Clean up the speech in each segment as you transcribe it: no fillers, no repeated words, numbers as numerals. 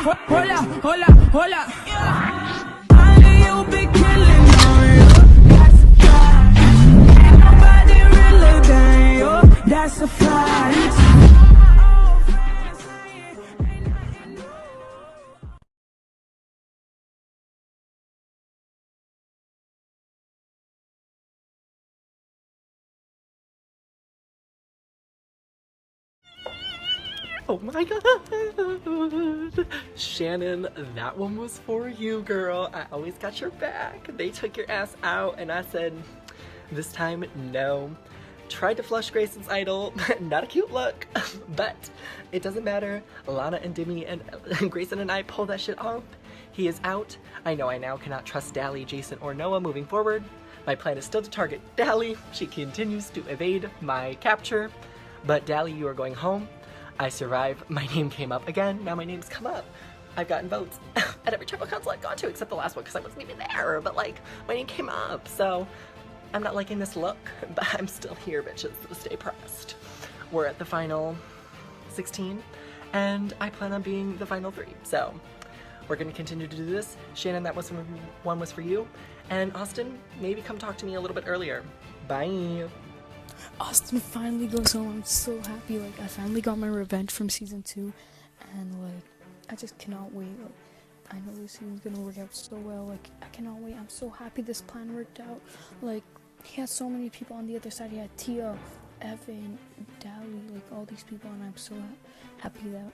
Hola. You be killing on you. That's a fact. Ain't nobody realer than you. That's a fact. Oh my god! Shannon, that one was for you, girl. I always got your back. They took your ass out and I said, this time, no. Tried to flush Grayson's idol. Not a cute look, but it doesn't matter. Lana and Demi and Grayson and I pulled that shit off. He is out. I know I now cannot trust Dally, Jason, or Noah moving forward. My plan is still to target Dally. She continues to evade my capture. But Dally, you are going home. I survived. My name came up again. Now my name's come up. I've gotten votes at every tribal council I've gone to, except the last one because I wasn't even there. But like, my name came up, so I'm not liking this look, but I'm still here, bitches. So stay pressed. We're at the final 16, and I plan on being the final 3. So we're gonna continue to do this. Shannon, that one was for you, and Austin, maybe come talk to me a little bit earlier. Bye. Austin finally goes home. I'm so happy. Like, I finally got my revenge from season 2, and like, I just cannot wait. Like, I know this season's gonna work out so well. Like, I cannot wait. I'm so happy this plan worked out. Like, he had so many people on the other side. He had Tia, Evan, Dally, like all these people, and I'm so happy that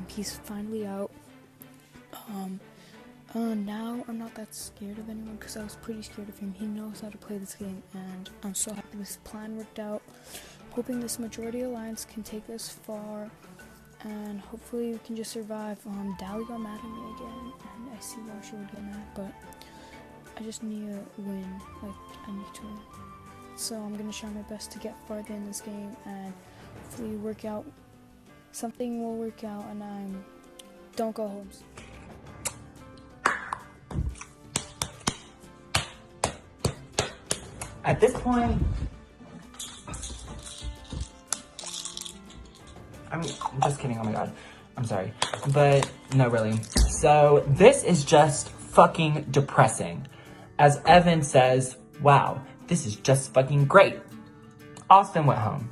he's finally out. Now I'm not that scared of anyone because I was pretty scared of him. He knows how to play this game, and I'm so happy this plan worked out. Hoping this majority alliance can take us far, and hopefully we can just survive. Dally got mad at me again, and I see why she would get mad, but I just need to win. Like, I need to win. So I'm gonna try my best to get farther in this game, and hopefully work out. Something will work out, and don't go home. At this point, I'm just kidding, oh my god, I'm sorry, but no, really. So this is just fucking depressing. As Evan says, wow, this is just fucking great. Austin went home.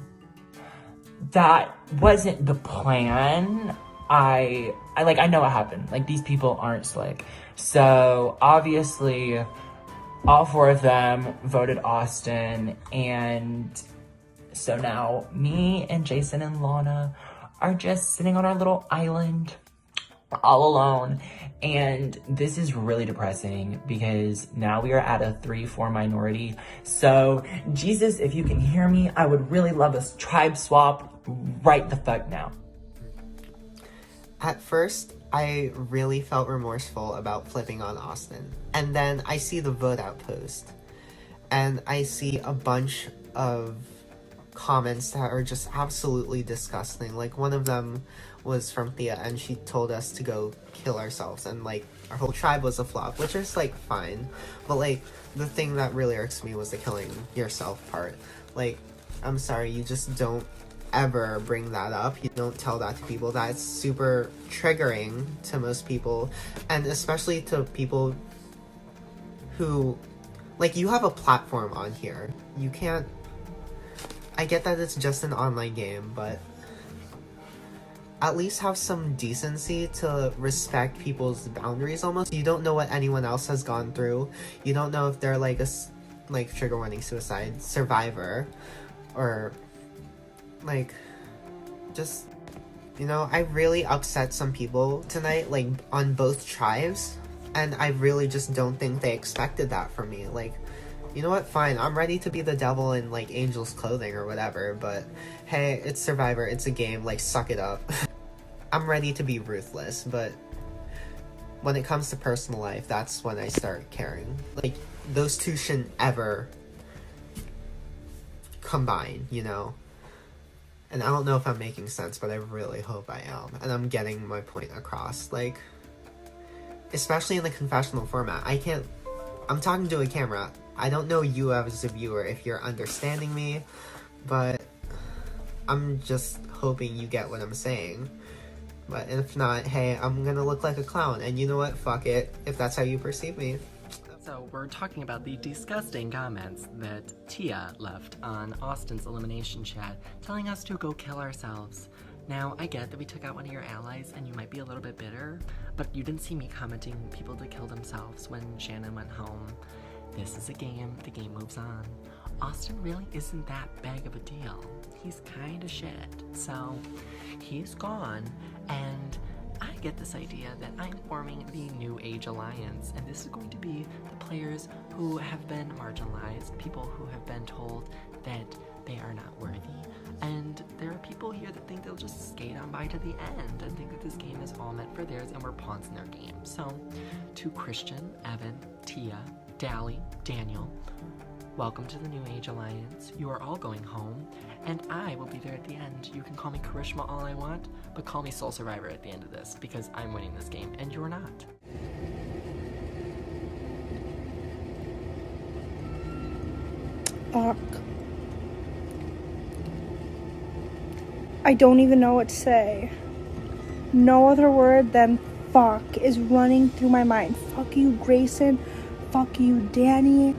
That wasn't the plan. I know what happened. Like, these people aren't slick. So obviously, all 4 of them voted Austin, and so now me and Jason and Lana are just sitting on our little island all alone, and this is really depressing because now we are at a 3-4 minority. So Jesus, if you can hear me, I would really love a tribe swap right the fuck now. At first, I really felt remorseful about flipping on Austin. And then I see the vote out post. And I see a bunch of comments that are just absolutely disgusting. Like, one of them was from Thea, and she told us to go kill ourselves. And, like, our whole tribe was a flop, which is, like, fine. But, like, the thing that really irks me was the killing yourself part. Like, I'm sorry, you just don't ever bring that up. You don't tell that to people. That's super triggering to most people, and especially to people who, like, you have a platform on here. You can't, I get that it's just an online game, but at least have some decency to respect people's boundaries almost. You don't know what anyone else has gone through. You don't know if they're like trigger warning, suicide survivor, or like, just, you know, I really upset some people tonight, like, on both tribes, and I really just don't think they expected that from me. Like, you know what, fine, I'm ready to be the devil in, like, angel's clothing or whatever, but hey, it's Survivor, it's a game, like, suck it up. I'm ready to be ruthless, but when it comes to personal life, that's when I start caring. Like, those two shouldn't ever combine, you know? And I don't know if I'm making sense, but I really hope I am. And I'm getting my point across. Like, especially in the confessional format, I'm talking to a camera. I don't know you as a viewer if you're understanding me, but I'm just hoping you get what I'm saying. But if not, hey, I'm gonna look like a clown. And you know what? Fuck it. If that's how you perceive me. So we're talking about the disgusting comments that Tia left on Austin's elimination chat, telling us to go kill ourselves. Now, I get that we took out one of your allies and you might be a little bit bitter, but you didn't see me commenting people to kill themselves when Shannon went home. This is a game, the game moves on. Austin really isn't that big of a deal. He's kinda shit. So, he's gone, and I get this idea that I'm forming the New Age Alliance, and this is going to be the players who have been marginalized, people who have been told that they are not worthy, and there are people here that think they'll just skate on by to the end and think that this game is all meant for theirs and we're pawns in their game. So, to Christian, Evan, Tia, Dally, Daniel, welcome to the New Age Alliance. You are all going home, and I will be there at the end. You can call me Karishma all I want, but call me Soul Survivor at the end of this, because I'm winning this game, and you're not. Fuck. I don't even know what to say. No other word than fuck is running through my mind. Fuck you, Grayson. Fuck you, Danny.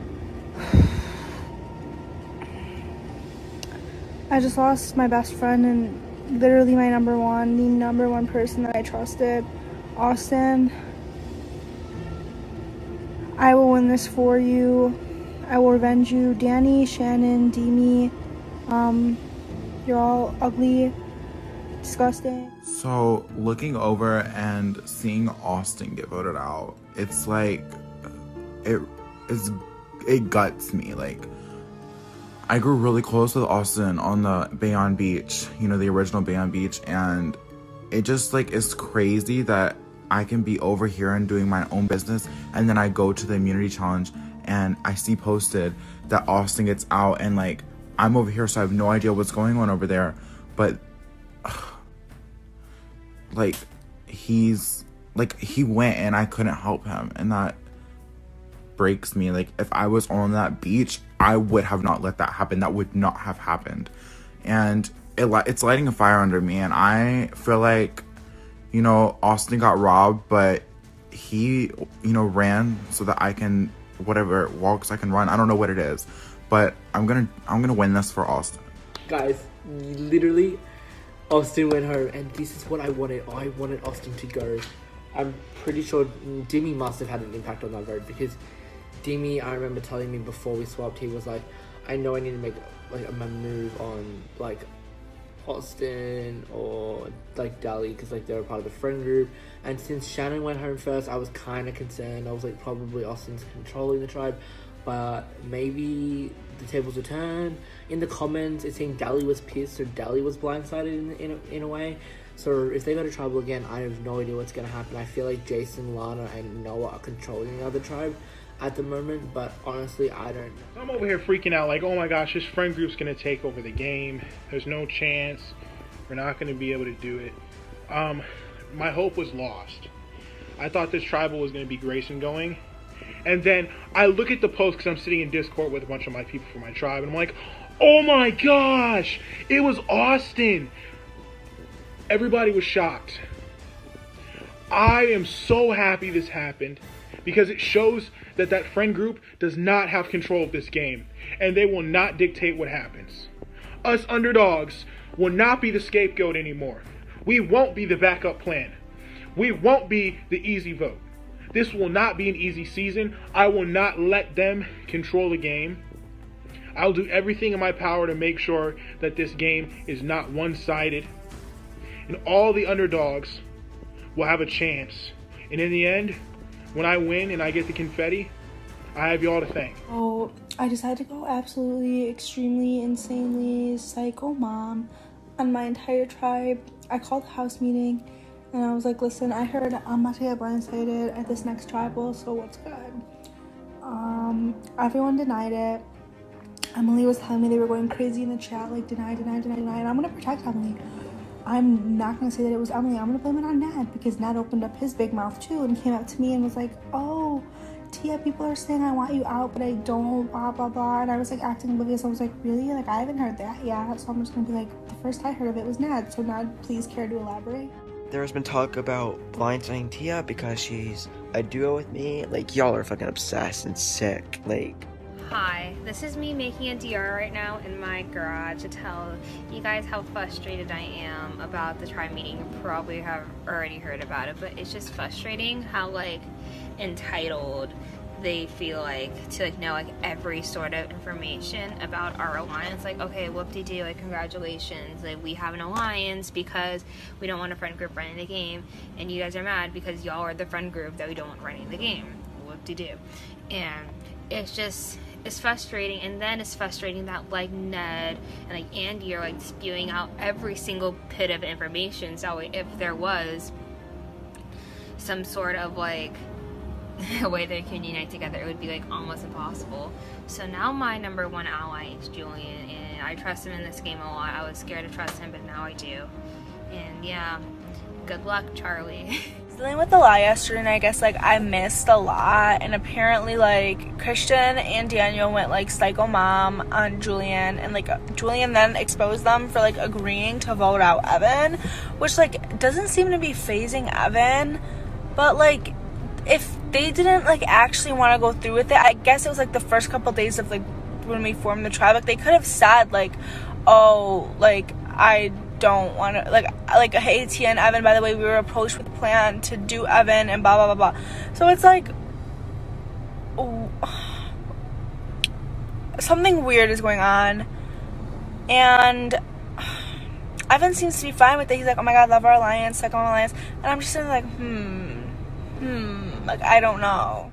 I just lost my best friend and literally my number one, the number one person that I trusted. Austin, I will win this for you. I will revenge you. Danny, Shannon, Demi, you're all ugly, disgusting. So looking over and seeing Austin get voted out, it's like it guts me. Like, I grew really close with Austin on the Bayonne Beach, you know, the original Bayonne Beach, and it just like is crazy that I can be over here and doing my own business, and then I go to the immunity challenge and I see posted that Austin gets out, and like I'm over here, so I have no idea what's going on over there, but like he went and I couldn't help him, and that breaks me. Like, if I was on that beach, I would have not let that happen. That would not have happened, and it's lighting a fire under me. And I feel like, you know, Austin got robbed, but he, you know, ran so that I can whatever walks I can run. I don't know what it is, but I'm gonna win this for Austin. Guys, literally, Austin went home, and this is what I wanted. I wanted Austin to go. I'm pretty sure Demi must have had an impact on that vote, because Demi, I remember telling me before we swapped, he was like, I know I need to make like a move on like Austin or like Dally, because like they were part of the friend group. And since Shannon went home first, I was kind of concerned. I was like, probably Austin's controlling the tribe, but maybe the tables will turn. In the comments, it seemed Dally was pissed, or Dally was blindsided in a way. So if they go to tribal again, I have no idea what's going to happen. I feel like Jason, Lana, and Noah are controlling the other tribe at the moment, but honestly, I don't know. I'm over here freaking out like, oh my gosh, this friend group's going to take over the game. There's no chance. We're not going to be able to do it. My hope was lost. I thought this tribal was going to be Grayson going. And then I look at the post, because I'm sitting in Discord with a bunch of my people from my tribe, and I'm like, oh my gosh, it was Austin. Everybody was shocked. I am so happy this happened, because it shows that that friend group does not have control of this game, and they will not dictate what happens. Us underdogs will not be the scapegoat anymore. We won't be the backup plan. We won't be the easy vote. This will not be an easy season. I will not let them control the game. I'll do everything in my power to make sure that this game is not one-sided, and all the underdogs will have a chance. And in the end, when I win and I get the confetti, I have y'all to thank. Oh, I decided to go absolutely, extremely, insanely psycho mom on my entire tribe. I called a house meeting, and I was like, listen, I heard I'm about to get blindsided at this next tribal, so what's good? Everyone denied it. Emily was telling me they were going crazy in the chat, like deny, and I'm gonna protect Emily. I'm not gonna say that it was Emily. I'm gonna blame it on Ned, because Ned opened up his big mouth too and came up to me and was like, oh, Tia, people are saying I want you out, but I don't, blah blah blah. And I was like acting oblivious. I was like, really? Like, I haven't heard that yet. So I'm just gonna be like, the first I heard of it was Ned. So Ned, please care to elaborate? There's been talk about blindsiding Tia because she's a duo with me. Like, y'all are fucking obsessed and sick. Like, Hi, this is me making a DR right now in my garage to tell you guys how frustrated I am about the tribe meeting. You probably have already heard about it, but it's just frustrating how like entitled they feel like to like know like every sort of information about our alliance. Like, okay, whoop-de-doo, like congratulations, like we have an alliance because we don't want a friend group running the game, and you guys are mad because y'all are the friend group that we don't want running the game. Whoop-de-doo. And it's frustrating. And then it's frustrating that like Ned and like Andy are like spewing out every single bit of information, so if there was some sort of like a way they can unite together, it would be like almost impossible. So now my number one ally is Julian, and I trust him in this game a lot. I was scared to trust him, but now I do. And yeah, good luck, Charlie. Dealing with the lie yesterday, and I guess like I missed a lot, and apparently like Christian and Daniel went like psycho mom on Julian, and like Julian then exposed them for like agreeing to vote out Evan, which like doesn't seem to be phasing Evan. But like if they didn't like actually want to go through with it, I guess it was like the first couple days of like when we formed the tribe, like they could have said like, oh, like I don't want to like hey, Tia and Evan, by the way, we were approached with a plan to do Evan and blah blah blah blah. So it's like something weird is going on, and Evan seems to be fine with it. He's like, oh my god, love our alliance, second alliance, and I'm just sitting like like I don't know.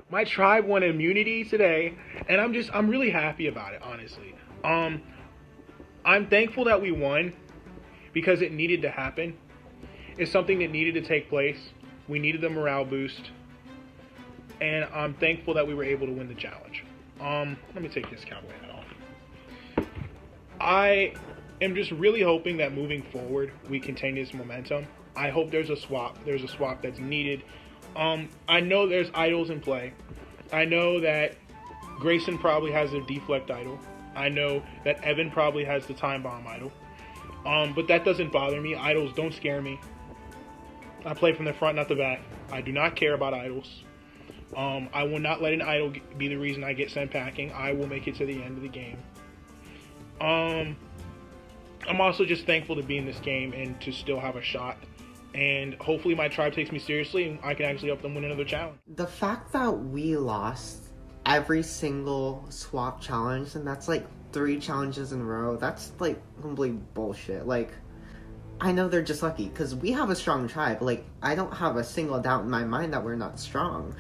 My tribe won immunity today, and I'm really happy about it, honestly. I'm thankful that we won because it needed to happen. It's something that needed to take place. We needed the morale boost, and I'm thankful that we were able to win the challenge. Let me take this cowboy hat off. I am just really hoping that moving forward we continue this momentum. I hope there's a swap. There's a swap that's needed. I know there's idols in play. I know that Grayson probably has a deflect idol. I know that Evan probably has the time bomb idol. But that doesn't bother me. Idols don't scare me. I play from the front, not the back. I do not care about idols. I will not let an idol be the reason I get sent packing. I will make it to the end of the game. I'm also just thankful to be in this game and to still have a shot. And hopefully my tribe takes me seriously and I can actually help them win another challenge. The fact that we lost every single swap challenge, and that's like 3 challenges in a row, that's like complete bullshit. Like, I know they're just lucky because we have a strong tribe. Like, I don't have a single doubt in my mind that we're not strong.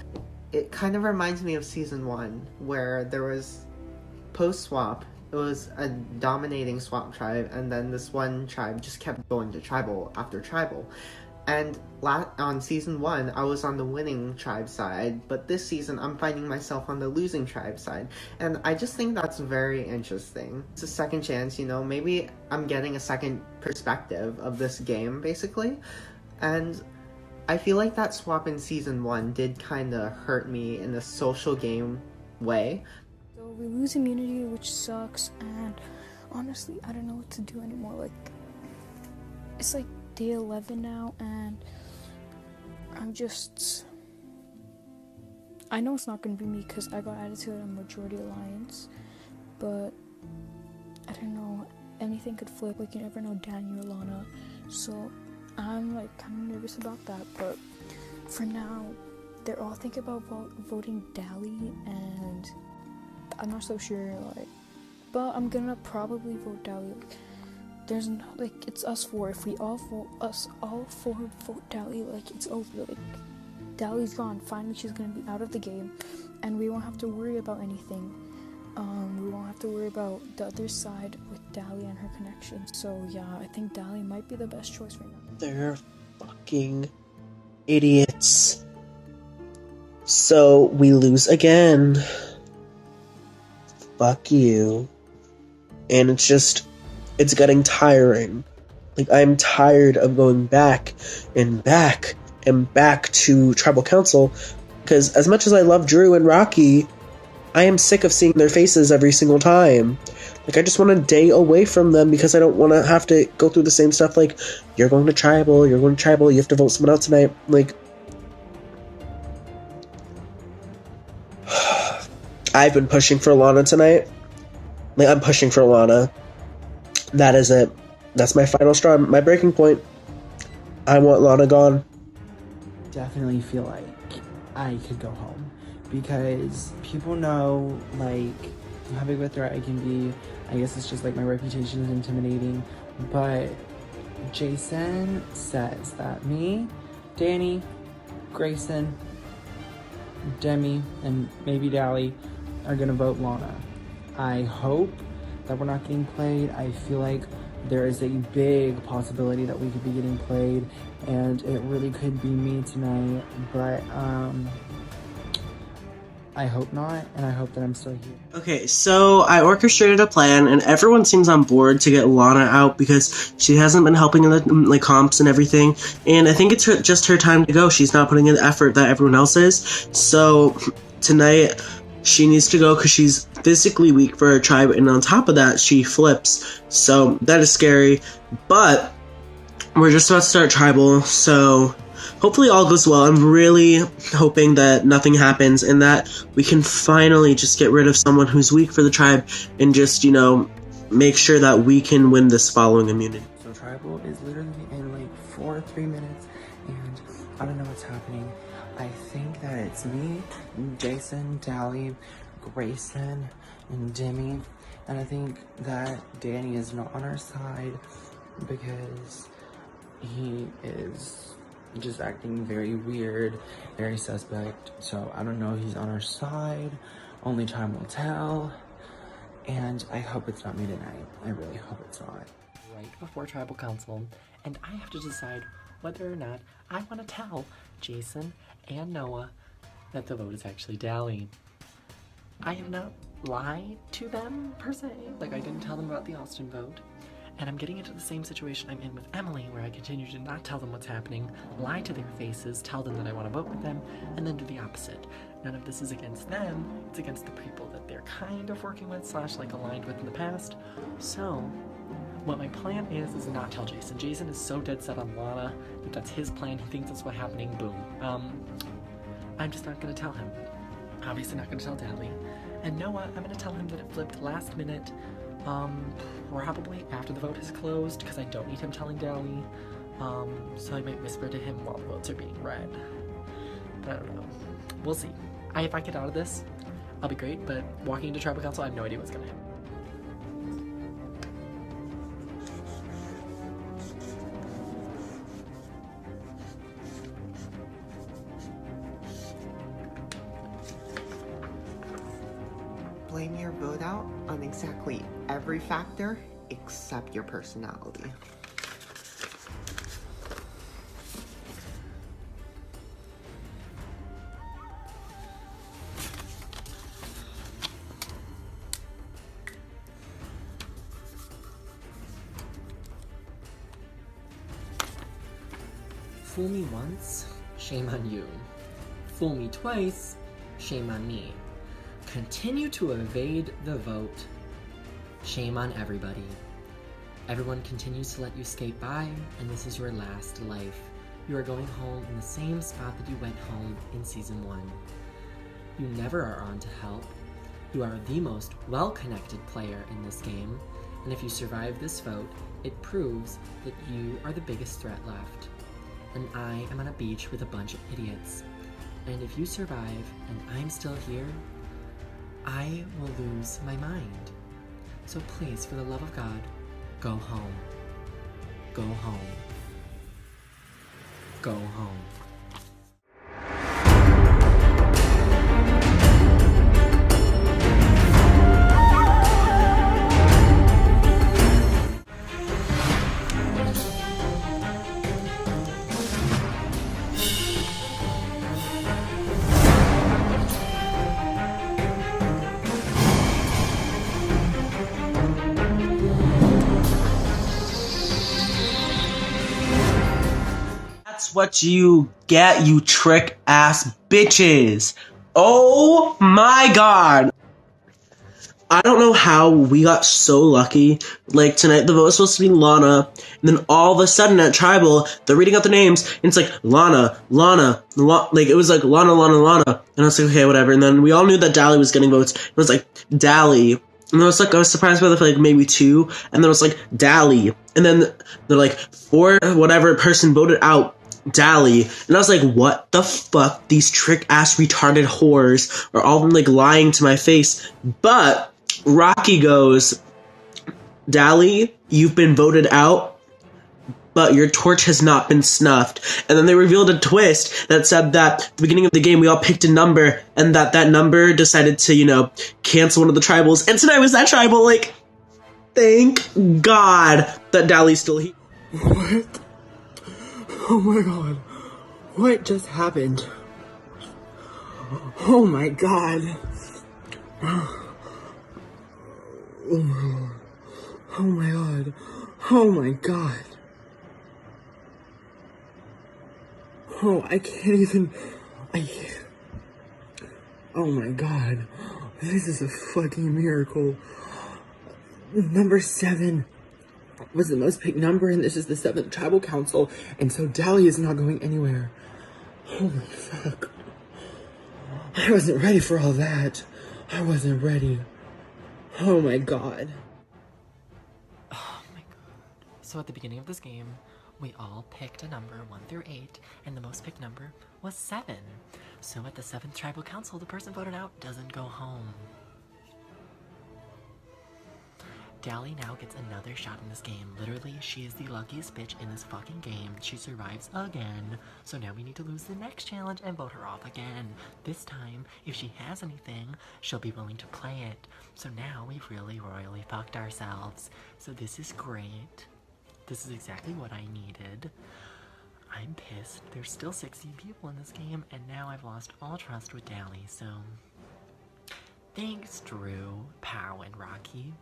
It kind of reminds me of season 1 where there was post-swap. It was a dominating swap tribe, and then this one tribe just kept going to tribal after tribal. And on season 1, I was on the winning tribe side, but this season I'm finding myself on the losing tribe side. And I just think that's very interesting. It's a second chance, you know, maybe I'm getting a second perspective of this game, basically. And I feel like that swap in season 1 did kind of hurt me in a social game way. So we lose immunity, which sucks, and honestly, I don't know what to do anymore. Like, it's like day 11 now, and I know it's not going to be me because I got added to a majority alliance, but I don't know, anything could flip. Like, you never know, Daniel or Lana, so I'm like kind of nervous about that. But for now, they're all thinking about voting Dally, and I'm not so sure, like, but I'm gonna probably vote Dally. Like, there's no, like, it's us 4. If we all four vote Dally, like, it's over. Like, Dally's gone. Finally, she's gonna be out of the game, and we won't have to worry about anything. We won't have to worry about the other side with Dally and her connection. So yeah, I think Dally might be the best choice right now. they're fucking idiots. So we lose again. Fuck you. And it's getting tiring. Like, I'm tired of going back and back and back to tribal council, because as much as I love Drew and Rocky, I am sick of seeing their faces every single time. Like, I just want a day away from them because I don't want to have to go through the same stuff. Like, you're going to tribal, you have to vote someone out tonight. Like, I've been pushing for Lana tonight. Like, I'm pushing for Lana. That is it. That's my final straw, my breaking point. I want Lana gone. Definitely feel like I could go home because people know like how big of a threat I can be. I guess it's just like my reputation is intimidating, but Jason says that me, Danny, Grayson, Demi, and maybe Dally are gonna vote Lana. I hope that we're not getting played. I feel like there is a big possibility that we could be getting played, and it really could be me tonight, but I hope not, and I hope that I'm still here. Okay, so I orchestrated a plan, and everyone seems on board to get Lana out because she hasn't been helping in the like comps and everything, and I think it's just her time to go. She's not putting in the effort that everyone else is, so tonight she needs to go because she's physically weak for her tribe, and on top of that, she flips, so that is scary, but we're just about to start tribal, so hopefully all goes well. I'm really hoping that nothing happens and that we can finally just get rid of someone who's weak for the tribe and just, you know, make sure that we can win this following immunity. So tribal is literally in like 4 or 3 minutes, and I don't know what's happening. I think that it's me, Jason, Dally, Grayson, and Demi, and I think that Danny is not on our side because he is just acting very weird, very suspect, so I don't know if he's on our side. Only time will tell, and I hope it's not me tonight. I really hope it's not. Right before tribal council, and I have to decide whether or not I want to tell Jason and Noah that the vote is actually Dally. I have not lied to them, per se. Like, I didn't tell them about the Austin vote. And I'm getting into the same situation I'm in with Emily, where I continue to not tell them what's happening, lie to their faces, tell them that I want to vote with them, and then do the opposite. None of this is against them, it's against the people that they're kind of working with, slash like aligned with in the past. So, what my plan is not tell Jason. Jason is so dead set on Lana, that that's his plan, he thinks that's what's happening, boom. I'm just not gonna tell him. Obviously not gonna tell Dally. And Noah, I'm gonna tell him that it flipped last minute, probably after the vote has closed, because I don't need him telling Dally, so I might whisper to him while the votes are being read. But I don't know. We'll see. If I get out of this, I'll be great, but walking into tribal council, I have no idea what's gonna happen. Blame your vote out on exactly every factor except your personality. Fool me once, shame on you. Fool me twice, shame on me. Continue to evade the vote. Shame on everybody. Everyone continues to let you skate by, and this is your last life. You are going home in the same spot that you went home in Season 1. You never are on to help. You are the most well-connected player in this game, and if you survive this vote, it proves that you are the biggest threat left. And I am on a beach with a bunch of idiots. And if you survive, and I'm still here, I will lose my mind. So please, for the love of God, go home. Go home. Go home. That's what you get, you trick ass bitches. Oh my god. I don't know how we got so lucky. Like, tonight the vote was supposed to be Lana, and then all of a sudden at Tribal, they're reading out the names, and it's like, Lana, like, it was like, Lana. And I was like, okay, whatever. And then we all knew that Dally was getting votes. It was like, Dally. And I was surprised by the, like, maybe 2, and then it was like, Dally. And then they're like, 4, whatever person voted out, Dally. And I was like, what the fuck? These trick-ass retarded whores are all, like, lying to my face. But Rocky goes, Dally, you've been voted out, but your torch has not been snuffed. And then they revealed a twist that said that at the beginning of the game we all picked a number, and that number decided to, cancel one of the tribals. And tonight was that tribal. Like, thank God that Dally's still here. What? Oh my god. What just happened? Oh my god. Oh my lord. Oh my god. Oh my god. Oh, I can't even... Oh my god. This is a fucking miracle. Number 7 was the most picked number, and this is the 7th tribal council, and so Dally is not going anywhere. Holy fuck. I wasn't ready for all that. I wasn't ready. Oh my god. Oh my god. So at the beginning of this game, we all picked a number 1 through 8, and the most picked number was 7. So at the 7th tribal council, the person voted out doesn't go home. Dally now gets another shot in this game. Literally, she is the luckiest bitch in this fucking game. She survives again. So now we need to lose the next challenge and vote her off again. This time, if she has anything, she'll be willing to play it. So now we've really royally fucked ourselves. So this is great. This is exactly what I needed. I'm pissed. There's still 16 people in this game, and now I've lost all trust with Dally, so... Thanks, Drew, Pow, and Rocky.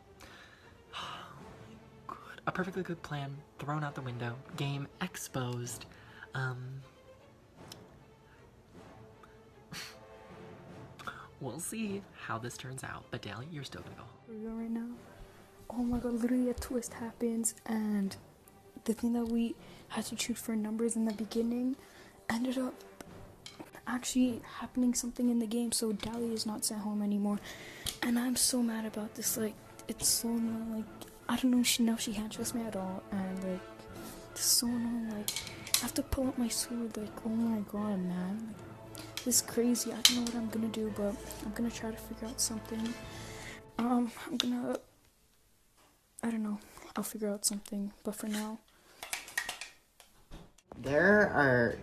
Good. A perfectly good plan thrown out the window. Game exposed. We'll see how this turns out, but Dally, you're still gonna go home. Right now, oh my god, literally a twist happens, and the thing that we had to choose for numbers in the beginning ended up actually happening something in the game, so Dally is not sent home anymore, and I'm so mad about this. Like, it's so annoying. Like, I don't know, she can't trust me at all, and like, it's so annoying. Like, I have to pull out my sword. Like, oh my god, man, like, this is crazy. I don't know what I'm gonna do, but I'm gonna try to figure out something. I don't know, I'll figure out something, but for now. There are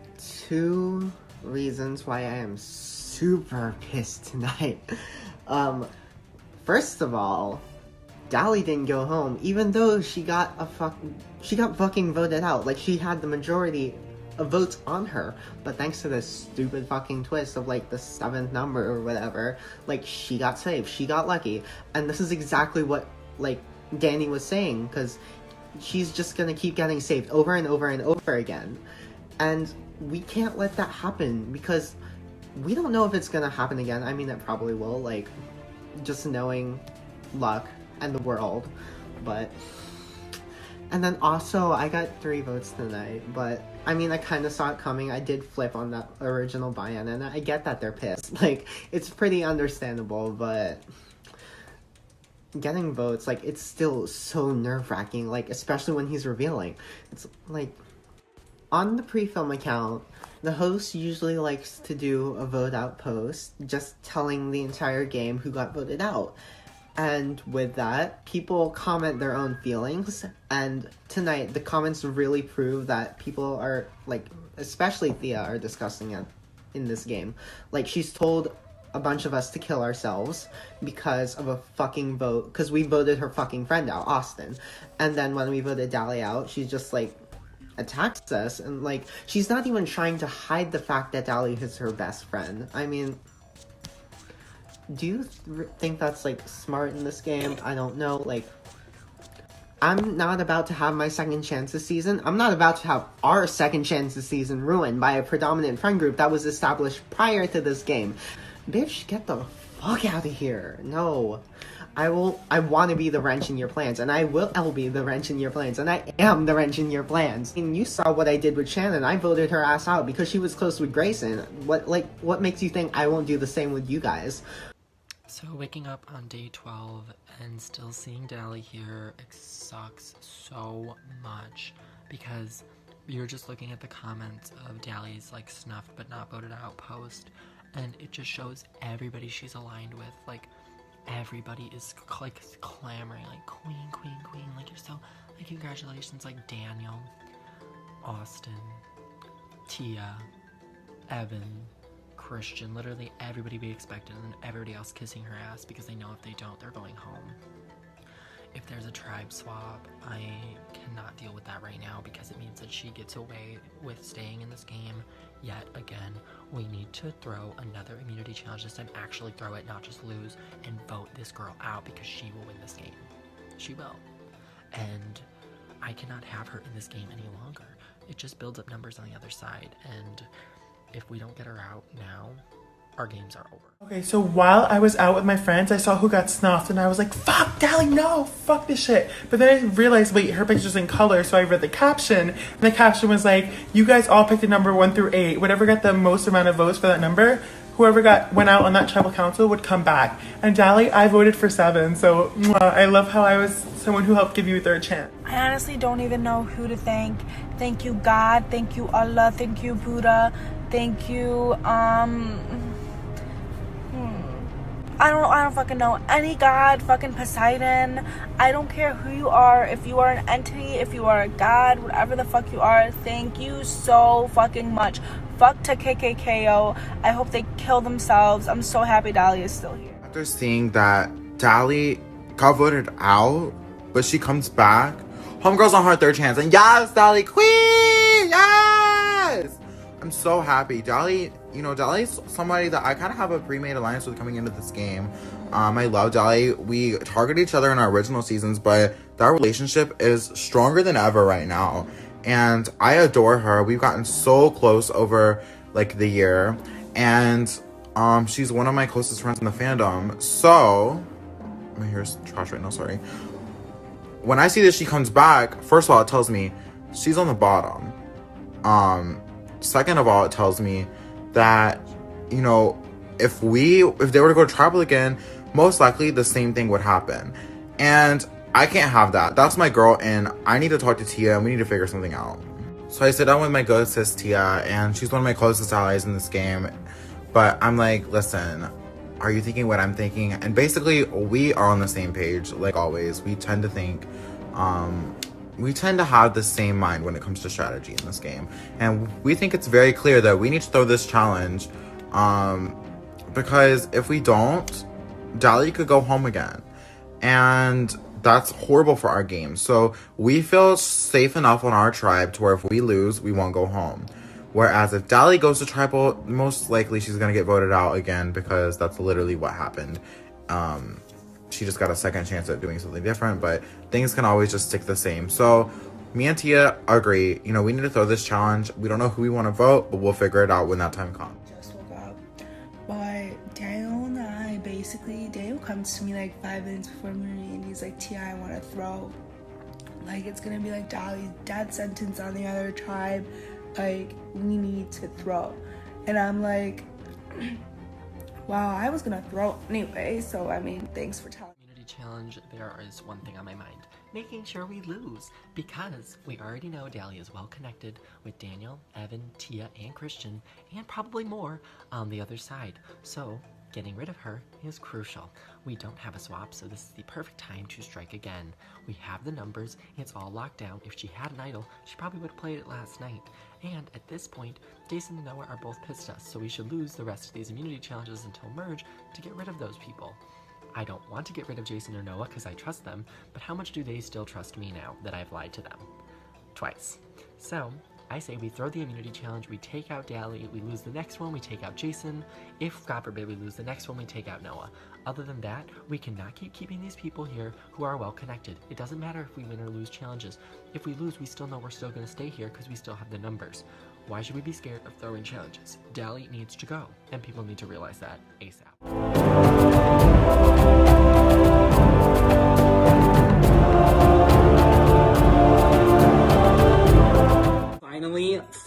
2 reasons why I am super pissed tonight. First of all, Dally didn't go home, even though she got fucking voted out. Like, she had the majority of votes on her, but thanks to this stupid fucking twist of, like, the 7th number or whatever, like, she got saved. She got lucky. And this is exactly what, like, Danny was saying, because she's just gonna keep getting saved over and over and over again. And we can't let that happen, because we don't know if it's gonna happen again. I mean, it probably will, like, just knowing luck and the world, but... And then also, I got 3 votes tonight, but, I mean, I kind of saw it coming. I did flip on that original buy-in, and I get that they're pissed. Like, it's pretty understandable, but... Getting votes, like, it's still so nerve-wracking, like, especially when he's revealing. It's, like, on the pre-film account, the host usually likes to do a vote-out post, just telling the entire game who got voted out. And with that, people comment their own feelings, and tonight, the comments really prove that people are, like, especially Thea, are discussing it in this game. Like, she's told a bunch of us to kill ourselves because of a fucking vote, because we voted her fucking friend out, Austin. And then when we voted Dally out, she's just, like, attacks us, and, like, she's not even trying to hide the fact that Dally is her best friend. I mean... Do you think that's, like, smart in this game? I don't know, like... I'm not about to have my second chance this season. I'm not about to have our second chance this season ruined by a predominant friend group that was established prior to this game. Bitch, get the fuck out of here. No. I want to be the wrench in your plans, and I'll be the wrench in your plans, and I am the wrench in your plans. And you saw what I did with Shannon. I voted her ass out because she was close with Grayson. What makes you think I won't do the same with you guys? So waking up on day 12 and still seeing Dally here, it sucks so much because you're just looking at the comments of Dally's like snuffed but not voted out post, and it just shows everybody she's aligned with. Like, everybody is like clamoring like queen, like you're so, like, congratulations, like Daniel, Austin, Tia, Evan, Christian, literally everybody we expected, and everybody else kissing her ass because they know if they don't, they're going home. If there's a tribe swap, I cannot deal with that right now because it means that she gets away with staying in this game yet again. We need to throw another immunity challenge this time, actually throw it, not just lose, and vote this girl out because she will win this game. She will. And I cannot have her in this game any longer. It just builds up numbers on the other side, and if we don't get her out now, our games are over. Okay, so while I was out with my friends, I saw who got snuffed, and I was like, fuck, Dally, no, fuck this shit. But then I realized, wait, her picture's in color, so I read the caption, and the caption was like, you guys all picked a number 1 through 8. Whatever got the most amount of votes for that number, whoever went out on that tribal council would come back. And Dally, I voted for 7, so I love how I was someone who helped give you a third chance. I honestly don't even know who to thank. Thank you, God. Thank you, Allah. Thank you, Buddha. Thank you, I don't fucking know. Any god, fucking Poseidon. I don't care who you are. If you are an entity, if you are a god, whatever the fuck you are, thank you so fucking much. Fuck to KKKO. I hope they kill themselves. I'm so happy Dally is still here. After seeing that Dally got voted out, but she comes back, homegirl's on her 3rd chance, and yes, Dally queen, yes! I'm so happy. Dally, Dally's somebody that I kind of have a pre-made alliance with coming into this game. I love Dally. We target each other in our original seasons, but that relationship is stronger than ever right now. And I adore her. We've gotten so close over, like, the year. And she's one of my closest friends in the fandom. So, my hair's trash right now, sorry. When I see that she comes back, first of all, it tells me she's on the bottom. Second of all, it tells me that, if they were to go to tribal again, most likely the same thing would happen. And I can't have that. That's my girl, and I need to talk to Tia, and we need to figure something out. So I sit down with my good sis Tia, and she's one of my closest allies in this game. But I'm like, listen, are you thinking what I'm thinking? And basically, we are on the same page, like always. We tend to think, we tend to have the same mind when it comes to strategy in this game. And we think it's very clear that we need to throw this challenge, because if we don't, Dally could go home again. And that's horrible for our game. So we feel safe enough on our tribe to where if we lose, we won't go home. Whereas if Dally goes to tribal, most likely she's going to get voted out again, because that's literally what happened. She just got a second chance at doing something different, but things can always just stick the same. So me and Tia agree, we need to throw this challenge. We don't know who we want to vote, but we'll figure it out when that time comes. Just woke up. But Daniel and I, basically, Daniel comes to me like 5 minutes before movie, and he's like, Tia, I want to throw. Like, it's going to be like Dolly's death sentence on the other tribe. Like, we need to throw. And I'm like, wow, I was gonna throw anyway, so I mean, thanks for telling me. Community challenge, there is one thing on my mind. Making sure we lose, because we already know Dally is well connected with Daniel, Evan, Tia, and Christian, and probably more on the other side. So, getting rid of her is crucial. We don't have a swap, so this is the perfect time to strike again. We have the numbers, it's all locked down. If she had an idol, she probably would have played it last night. And at this point, Jason and Noah are both pissed us, so we should lose the rest of these immunity challenges until merge to get rid of those people. I don't want to get rid of Jason or Noah because I trust them, but how much do they still trust me now that I've lied to them? Twice. So, I say we throw the immunity challenge, we take out Dally, we lose the next one, we take out Jason. If, God forbid, we lose the next one, we take out Noah. Other than that, we cannot keep keeping these people here who are well connected. It doesn't matter if we win or lose challenges. If we lose, we still know we're still going to stay here because we still have the numbers. Why should we be scared of throwing challenges? Dally needs to go, and people need to realize that ASAP.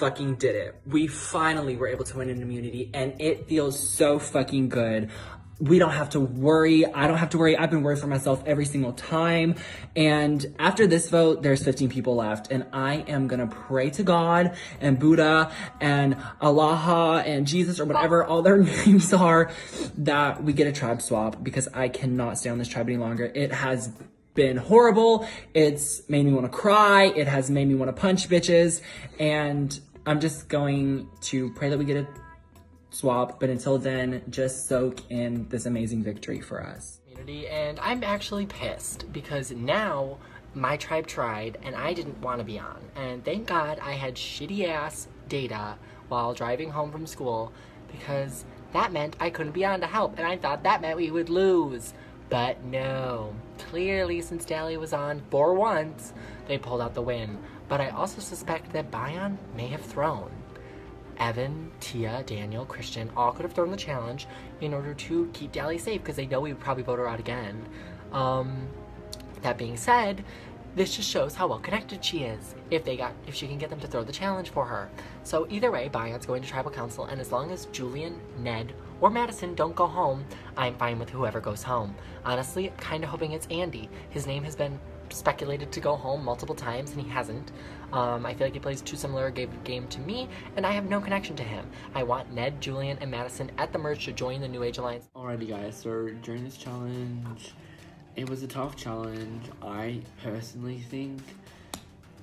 fucking did it. We finally were able to win an immunity, and it feels so fucking good. We don't have to worry. I don't have to worry. I've been worried for myself every single time. And after this vote, there's 15 people left. And I am gonna pray to God and Buddha and Allah and Jesus or whatever all their names are, that we get a tribe swap, because I cannot stay on this tribe any longer. It has been horrible. It's made me want to cry. It has made me want to punch bitches. And I'm just going to pray that we get a swap, but until then, just soak in this amazing victory for us. And I'm actually pissed because now my tribe tried and I didn't want to be on. And thank God I had shitty ass data while driving home from school, because that meant I couldn't be on to help, and I thought that meant we would lose. But no, clearly since Dahlia was on for once, they pulled out the win. But I also suspect that Bayan may have thrown. Evan, Tia, Daniel, Christian all could have thrown the challenge in order to keep Dahlia safe, because they know we would probably vote her out again. That being said, this just shows how well connected she is, if she can get them to throw the challenge for her. So either way, Bayan's going to tribal council, and as long as Julian, Ned, or Madison don't go home, I'm fine with whoever goes home. Honestly, I'm kind of hoping it's Andy. His name has been speculated to go home multiple times, and he hasn't. I feel like he plays too similar a game to me, and I have no connection to him. I want Ned, Julian, and Madison at the merge to join the New Age Alliance. Alrighty guys, so during this challenge, it was a tough challenge. I personally think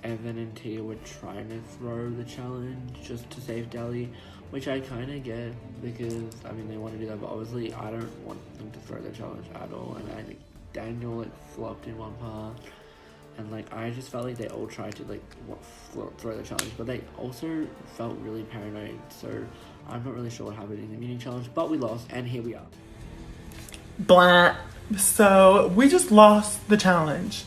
Evan and Tia were trying to throw the challenge just to save Dahlia, which I kind of get, because, I mean, they want to do that, but obviously I don't want them to throw the challenge at all, and I think Daniel, flopped in one part, and, I just felt like they all tried to, throw the challenge, but they also felt really paranoid, so I'm not really sure what happened in the meeting challenge, but we lost, and here we are. Blah. So, we just lost the challenge.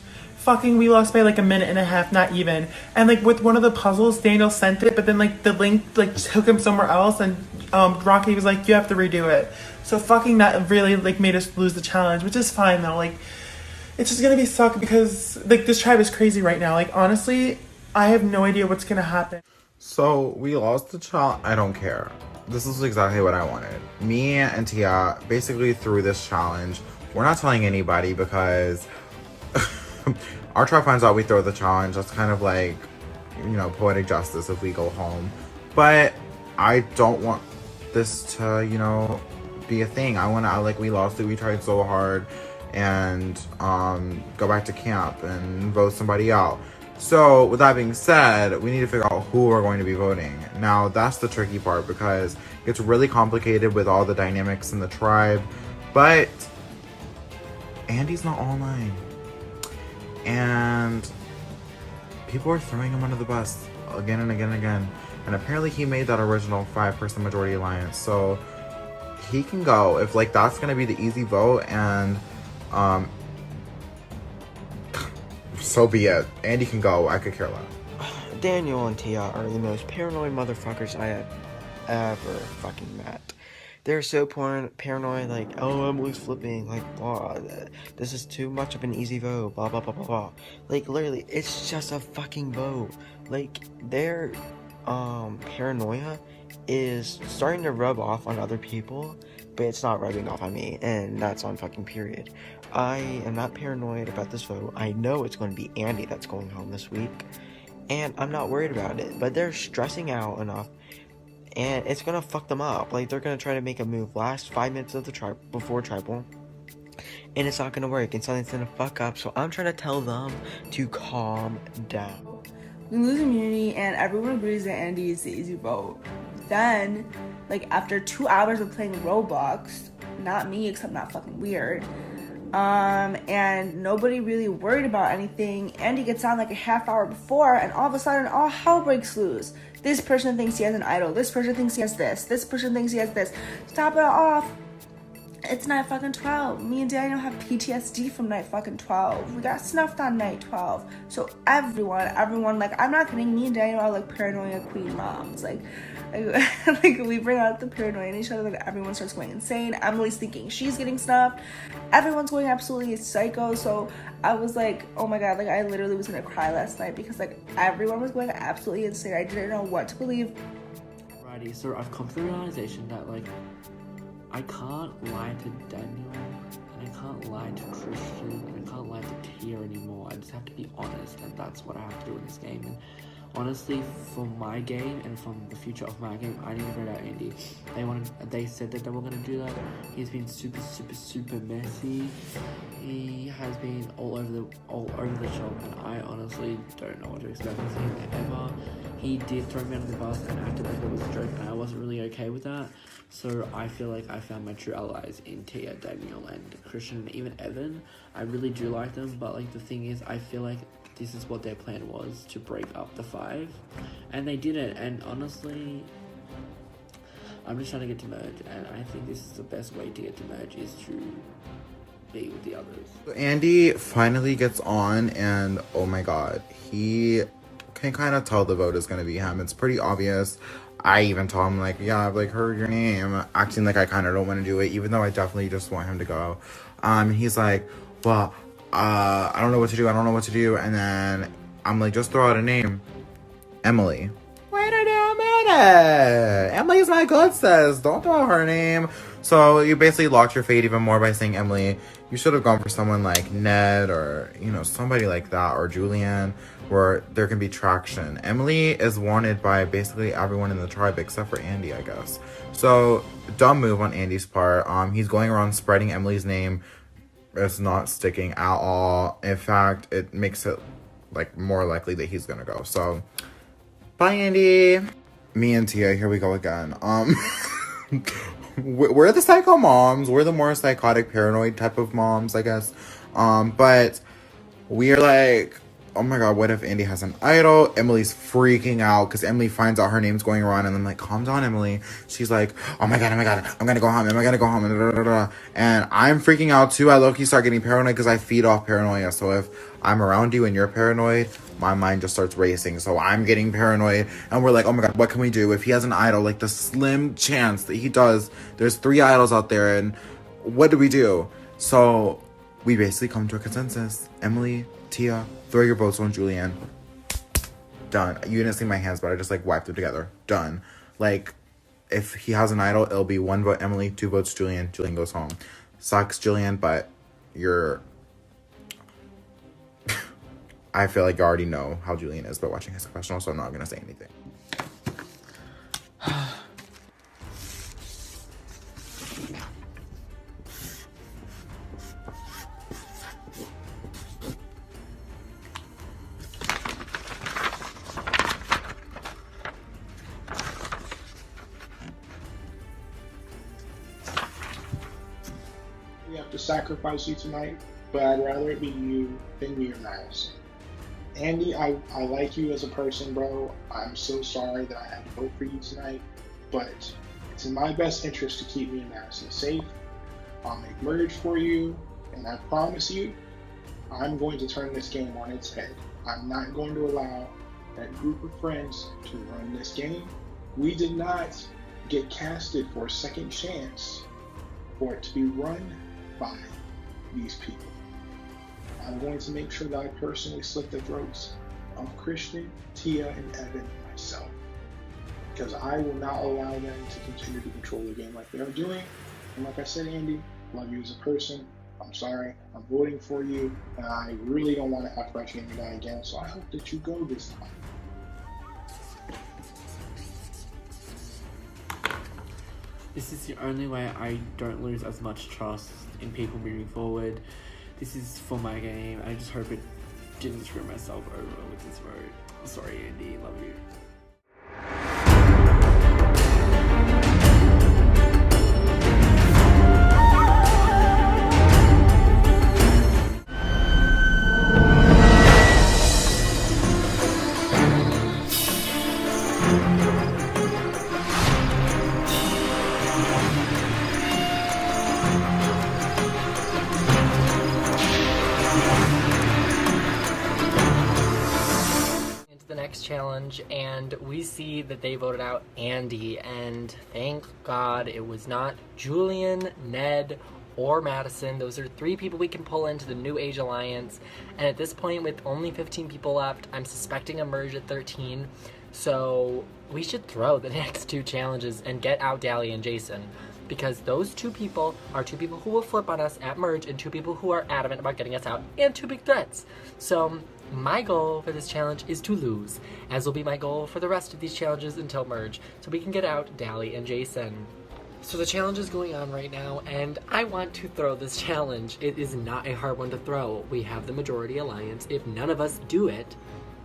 We lost by a minute and a half, not even. And with one of the puzzles, Daniel sent it, but then the link took him somewhere else, and Rocky was like, you have to redo it. So that really made us lose the challenge, which is fine though. It's just gonna be suck, because this tribe is crazy right now. Honestly, I have no idea what's gonna happen. So we lost the challenge. I don't care. This is exactly what I wanted. Me and Tia basically threw this challenge. We're not telling anybody, because our tribe finds out we throw the challenge. That's kind of poetic justice if we go home. But I don't want this to, be a thing. I want to act like we lost it. We tried so hard, and go back to camp and vote somebody out. So with that being said, we need to figure out who we're going to be voting. Now that's the tricky part, because it's really complicated with all the dynamics in the tribe. But Andy's not online, and people are throwing him under the bus again and again and again. And apparently he made that original 5-person majority alliance, so he can go if that's gonna be the easy vote, and so be it. Andy can go. I could care less. Daniel and Tia are the most paranoid motherfuckers I have ever fucking met. They're so paranoid, oh, Emily's flipping, blah, this is too much of an easy vote, blah, blah, blah, blah, blah. Literally, it's just a fucking vote. Their, paranoia is starting to rub off on other people, but it's not rubbing off on me, and that's on fucking period. I am not paranoid about this vote. I know it's going to be Andy that's going home this week, and I'm not worried about it, but they're stressing out enough, and it's gonna fuck them up. They're gonna try to make a move last 5 minutes of the before tribal, and it's not gonna work, and something's gonna fuck up, so I'm trying to tell them to calm down. We lose immunity, and everyone agrees that Andy is the easy vote. Then, after 2 hours of playing Roblox, not me, except not fucking weird, and nobody really worried about anything, Andy gets on a half hour before, and all of a sudden, all hell breaks loose. This person thinks he has an idol. This person thinks he has this. This person thinks he has this. Stop it off. It's night fucking 12. Me and Daniel have PTSD from night fucking 12. We got snuffed on night 12. So everyone, I'm not kidding. Me and Daniel are paranoia queen moms. like we bring out the paranoia in each other, like everyone starts going insane. Emily's thinking she's getting snuffed. Everyone's going absolutely psycho. So I was like, oh my god, like I literally was gonna cry last night because like everyone was going absolutely insane. I didn't know what to believe. Alrighty, so I've come to the realization that like I can't lie to Daniel, and I can't lie to Christian, and I can't lie to Tia anymore. I just have to be honest, and that's what I have to do in this game. And honestly, for my game and from the future of my game, I need to vote out Andy. They said that they were gonna do that. He's been super messy. He has been all over the shop, and I honestly don't know what to expect with him ever. He did throw me under the bus and acted like it was a joke, and I wasn't really okay with that. So I feel like I found my true allies in Tia, Daniel, and Christian, and even Evan. I really do like them, but like the thing is, I feel like this is what their plan was, to break up the 5, and they did it. And honestly, I'm just trying to get to merge, and I think this is the best way to get to merge, is to be with the others. So Andy finally gets on, and oh my god, he can kind of tell the vote is going to be him. It's pretty obvious. I even told him, like, yeah, I've like heard your name, acting like I kind of don't want to do it, even though I definitely just want him to go. He's like, well, I don't know what to do. And then I'm like, just throw out a name. Emily. Wait a damn minute. Emily's my good sis. Don't throw out her name. So you basically locked your fate even more by saying Emily. You should have gone for someone like Ned, or, you know, somebody like that, or Julian, where there can be traction. Emily is wanted by basically everyone in the tribe except for Andy, I guess. So dumb move on Andy's part. He's going around spreading Emily's name. It's not sticking at all. In fact, it makes it like more likely that he's gonna go. So bye, Andy. Me and Tia, here we go again. We're the psycho moms. We're the more psychotic, paranoid type of moms, I guess. But we're like, oh my god, what if Andy has an idol? Emily's freaking out because Emily finds out her name's going around, and I'm like, calm down, Emily. She's like, oh my god, I'm gonna go home, and I'm freaking out too. I low-key start getting paranoid because I feed off paranoia. So if I'm around you and you're paranoid, my mind just starts racing. So I'm getting paranoid, and we're like, oh my god, what can we do? If he has an idol, like the slim chance that he does, there's 3 idols out there, and what do we do? So we basically come to a consensus. Emily, Tia, throw your votes on Julian. Done. You didn't see my hands, but I just like wiped them together. Done. Like, if he has an idol, it'll be 1 vote Emily, 2 votes Julian. Julian goes home. Sucks, Julian, but you're... I feel like you already know how Julian is by watching his confessional, so I'm not gonna say anything. We have to sacrifice you tonight, but I'd rather it be you than me or Madison. Andy, I like you as a person, bro. I'm so sorry that I had to vote for you tonight, but it's in my best interest to keep me and Madison safe. I'll make merge for you, and I promise you, I'm going to turn this game on its head. I'm not going to allow that group of friends to run this game. We did not get casted for a second chance for it to be run by these people. I'm going to make sure that I personally slit the throats of Christian, Tia, and Evan and myself, because I will not allow them to continue to control the game like they are doing. And like I said, Andy, love you as a person. I'm sorry, I'm voting for you, and I really don't want to have Fresh Game die again, so I hope that you go this time. This is the only way I don't lose as much trust in people moving forward. This is for my game. I just hope it didn't screw myself over with this vote. Sorry, Andy. Love you. challenge, and we see that they voted out Andy, and thank God it was not Julian, Ned, or Madison. Those are 3 people we can pull into the New Age Alliance, and at this point, with only 15 people left, I'm suspecting a merge at 13, so we should throw the next 2 challenges and get out Dally and Jason, because those 2 people are 2 people who will flip on us at merge, and 2 people who are adamant about getting us out, and 2 big threats. So my goal for this challenge is to lose, as will be my goal for the rest of these challenges until merge, so we can get out Dally and Jason. So the challenge is going on right now, and I want to throw this challenge. It is not a hard one to throw. We have the majority alliance. If none of us do it,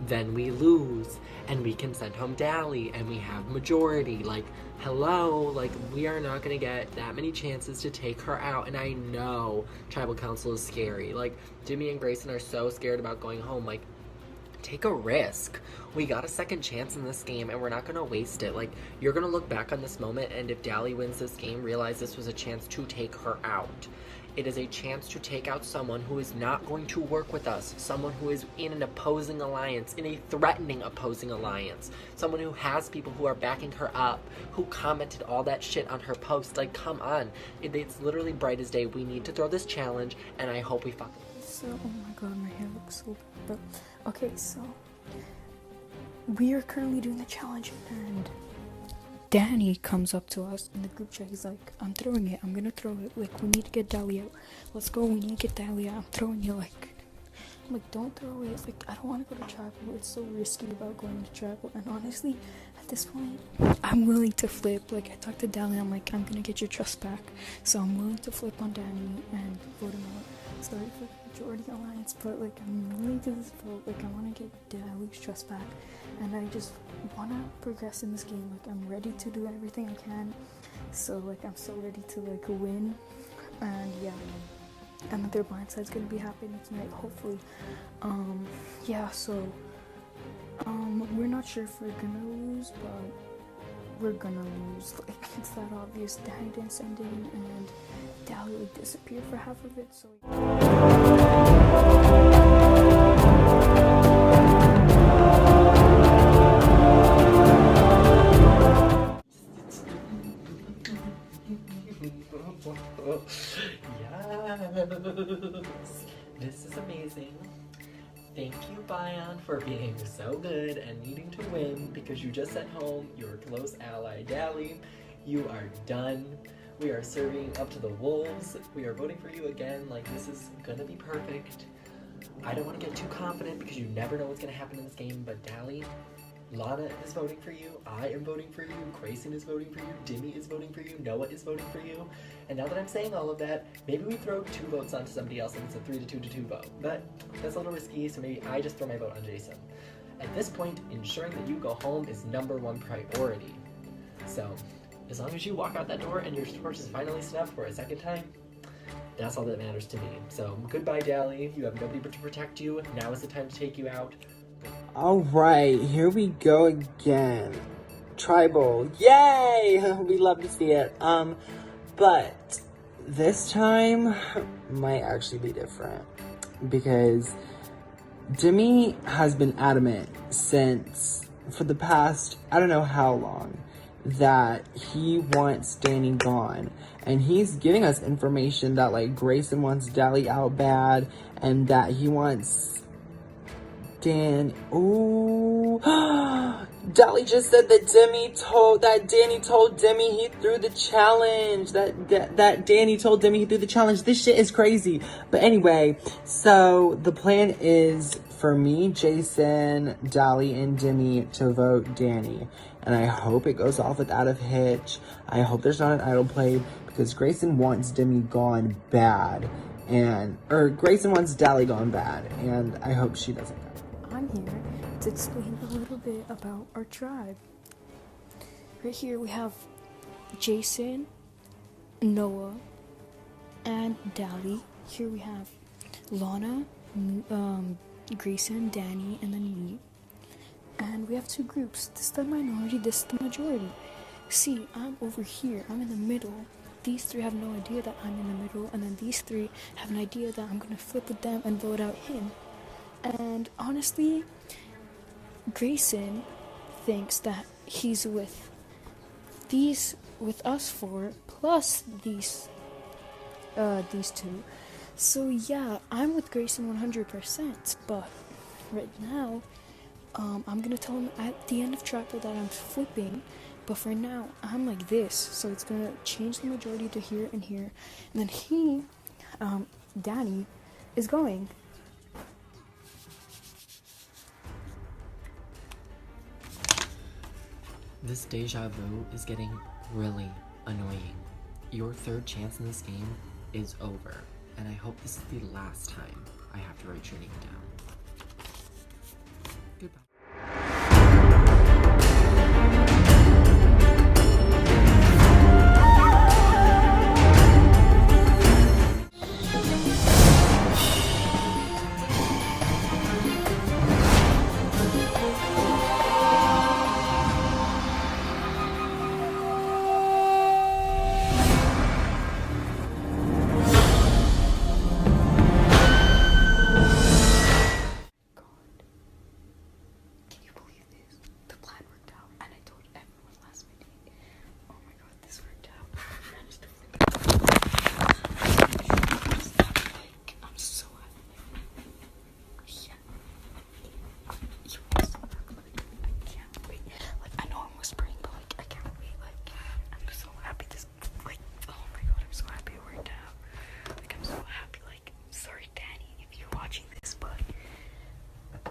then we lose, and we can send home Dally, and we have majority. Like, hello, like, we are not gonna get that many chances to take her out, and I know Tribal Council is scary. Like, Jimmy and Grayson are so scared about going home. Like, take a risk. We got a second chance in this game, and we're not gonna waste it. Like, you're gonna look back on this moment, and if Dally wins this game, realize this was a chance to take her out. It is a chance to take out someone who is not going to work with us, someone who is in an opposing alliance, in a threatening opposing alliance, someone who has people who are backing her up, who commented all that shit on her post. Like, come on. It's literally bright as day. We need to throw this challenge, and I hope we fucking... So, oh my god, my hair looks so bad. But, okay, so we are currently doing the challenge, and Danny comes up to us in the group chat. He's like, I'm throwing it. I'm gonna throw it. Like, we need to get Dally out. Let's go. We need to get Dally out. I'm throwing it. Like, I'm like, don't throw it. It's like, I don't want to go to tribal. It's so risky about going to tribal. And honestly, at this point, I'm willing to flip. Like, I talked to Dally. I'm like, I'm gonna get your trust back. So I'm willing to flip on Danny and vote him out. Sorry for the majority alliance, but like, I'm willing to this vote. Like, I want to get Dally's trust back, and I just want to progress in this game. Like, I'm ready to do everything I can. So like, I'm so ready to like win, and yeah. And the third blind side's gonna be happening tonight, hopefully. Yeah, so we're not sure if we're gonna lose, but we're gonna lose. Like, it's that obvious. Danny didn't send in, and Dally like disappeared for half of it, so Yes, this is amazing. Thank you, Bion, for being so good and needing to win, because you just sent home your close ally, Dally. You are done. We are serving up to the wolves. We are voting for you again. Like, this is gonna be perfect. I don't want to get too confident because you never know what's gonna happen in this game, but Dally, Lana is voting for you, I am voting for you, Grayson is voting for you, Dimmy is voting for you, Noah is voting for you. And now that I'm saying all of that, maybe we throw 2 votes onto somebody else and it's a 3-2 vote. But that's a little risky, so maybe I just throw my vote on Jason. At this point, ensuring that you go home is #1 priority. So, as long as you walk out that door and your torch is finally snuffed for a second time, that's all that matters to me. So, goodbye, Dally. You have nobody but to protect you. Now is the time to take you out. Alright, here we go again. Tribal. Yay! We love to see it. But this time might actually be different, because Dimmy has been adamant since, for the past, I don't know how long, that he wants Danny gone. And he's giving us information that, like, Grayson wants Dally out bad, and that he wants Ooh. Dally just said that Danny told Demi he threw the challenge. That Danny told Demi he threw the challenge. This shit is crazy. But anyway, so the plan is for me, Jason, Dally, and Demi to vote Danny. And I hope it goes off without a hitch. I hope there's not an idle play, because Grayson wants Demi gone bad. Or Grayson wants Dally gone bad. And I hope she doesn't go. I'm here to explain a little bit about our tribe. Right here we have Jason, Noah, and Dally. Here we have Lana, Grayson, Danny, and then me. And we have 2 groups. This is the minority, this is the majority. See, I'm over here. I'm in the middle. These 3 have no idea that I'm in the middle, and then these 3 have an idea that I'm gonna flip with them and vote out him. And honestly, Grayson thinks that he's with us four plus these two. So yeah, I'm with Grayson 100%, but right now, I'm gonna tell him at the end of Trapple that I'm flipping, but for now, I'm like this, so it's gonna change the majority to here and here, and then he, Danny, is going. This deja vu is getting really annoying. Your third chance in this game is over, and I hope this is the last time I have to write your name down. Goodbye.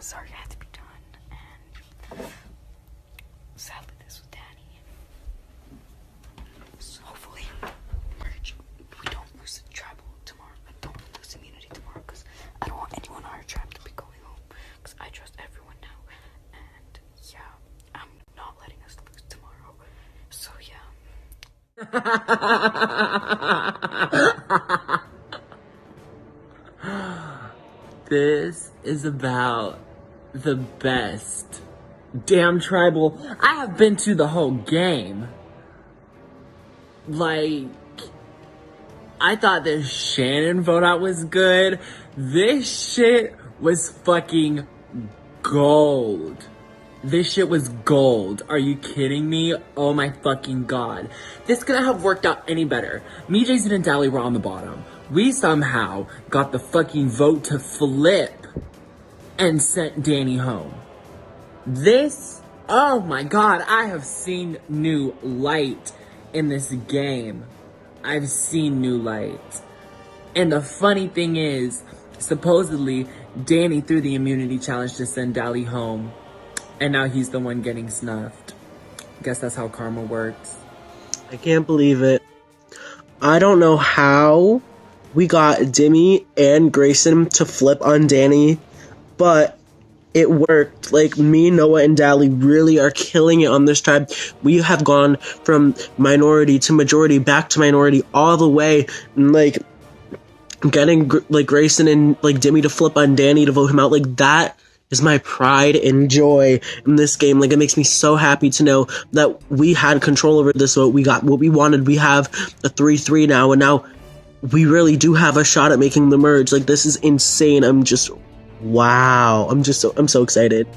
Sorry it had to be done, and sadly this was Danny. So hopefully we don't lose the tribal tomorrow. I don't lose immunity tomorrow, because I don't want anyone on our tribe to be going home, because I trust everyone now. And yeah, I'm not letting us lose tomorrow. So yeah. This is about the best damn tribal I have been to the whole game. Like, I thought this Shannon vote out was good. This shit was fucking gold. This shit was gold. Are you kidding me? Oh my fucking god. This couldn't have worked out any better. Me, Jason, and Dally were on the bottom. We somehow got the fucking vote to flip and sent Danny home. This, oh my god, I have seen new light in this game. I've seen new light. And the funny thing is, supposedly, Danny threw the immunity challenge to send Dally home. And now he's the one getting snuffed. Guess that's how karma works. I can't believe it. I don't know how we got Dimmy and Grayson to flip on Danny, but it worked. Like, me, Noah, and Dally really are killing it on this tribe. We have gone from minority to majority, back to minority, all the way. And, like, getting, like, Grayson and, like, Dimmy to flip on Danny to vote him out, like, that is my pride and joy in this game. Like, it makes me so happy to know that we had control over this vote. We got what we wanted. We have a 3-3 now, and now we really do have a shot at making the merge. Like, this is insane. I'm just, wow. I'm so excited.